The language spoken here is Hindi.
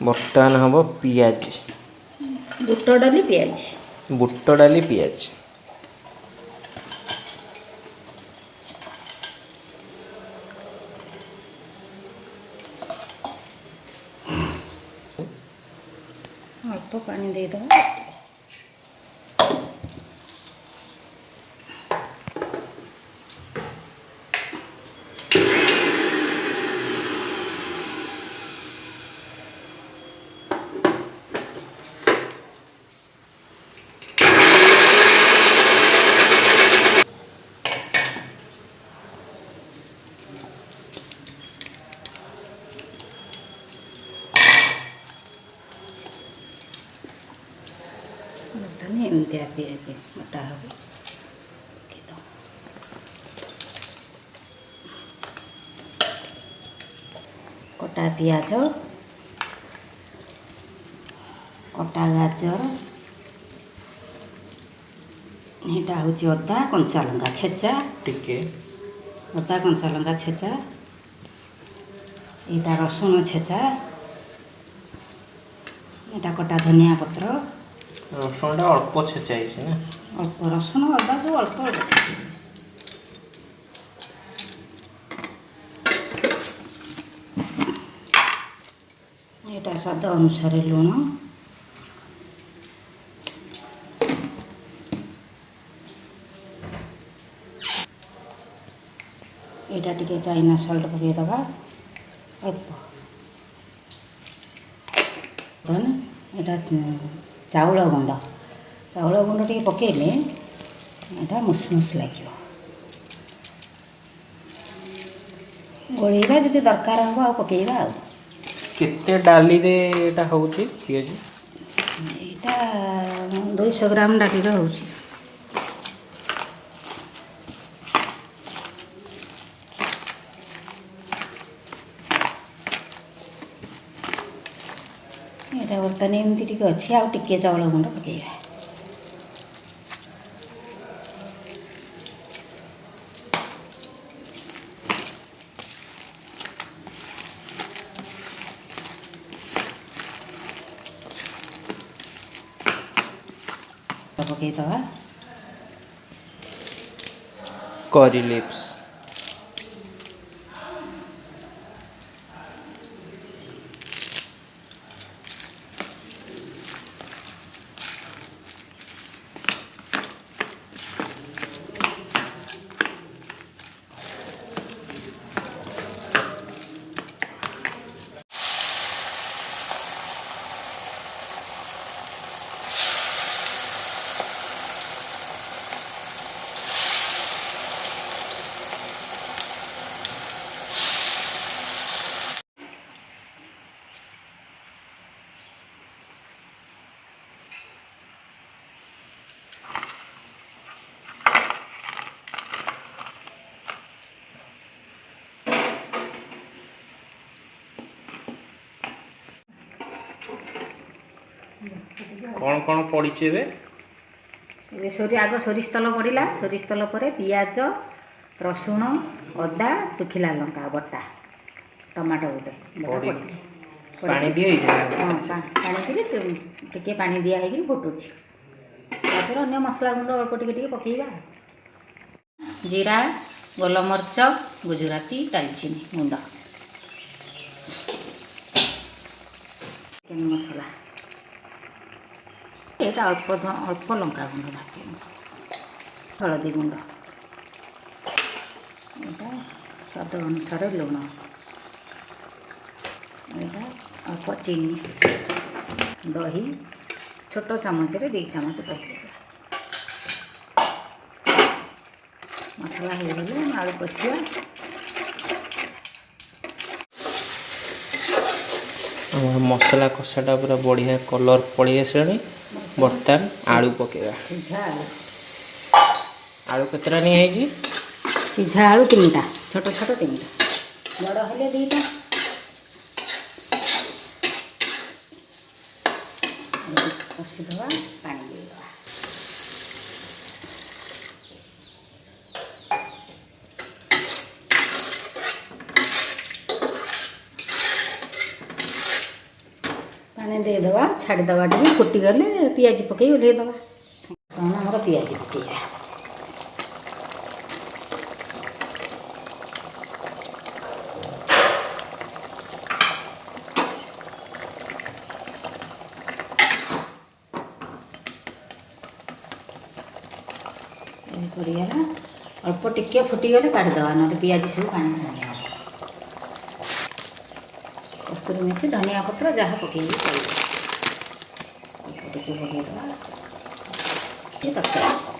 बर्तमान हम पियाज बुट डाली पियाज बुट डाली पियाज अल्प पानी देदेव एमती पियाज बटा हम कटा पियाज कटा गाजर यहाँ हूँ अदा कंचा लंका छेचा टिके अदा कंचा लंका छेचा यहाँ रसुण छेचा यहाँ कटा धनिया पत्र रसुण अल्प छेचा ना अल्प रसुण अदा को अल्प यहाँ स्वाद अनुसार लुण यहाँ टी चाइना सल्ट पकईदबा अल्प यहाँ चाउल गुंड टी पकईले यहाँ मुसमुस लगे गोलेबा जब दरकार हम आ पकईबा केते डाली रे एटा होउची पियाज यहाँ 200 ग्राम डाली हो यहाँ बर्तमान एमती टी अच्छी आउ टिके चाउल गुंड पकईबा पकईदबा करी लिप्स कौन पड़ी आग सोरिष तेल पड़ा सोरिष तेल पर पियाज रसुण अदा सुखिला लंका बटा टमाटो गोटे पानी दिए हाँ पानी टे पानी दिखाई फुटुची तापर अन्य मसला गुंड अल्प टे पकईबा जीरा गोलमरीच गुजराती दालचीनी गुंड चिकेन मसला यहाँ अल्प लंका गुंड हलदी गुंड यहाँ स्वाद अनुसार लुण यहाँ अल्प चीनी दही छोट चामच 2 चामच पकईदेगा मसला हो गले आलू कषिया मसला कषाटा पूरा बढ़िया कलर पड़ी आसानी बर्तमान आलू पकेगा आलू केतरा नहीं सीझा आलू 3टा छोट छोट 3टा बड़ हेले 2टा कषिदबा पानी देदेबा पानी देदेवा छाड़ीदवा टे फुटीगले पिज पकई ओल्लैदवा कौन आमर पिज पकईया पड़गला अल्प टिके फुटीगले काढ़ीदवा ना पिज सब पानी कस्तूरी मेथी धनिया पत्र जहाँ पकई तरकारी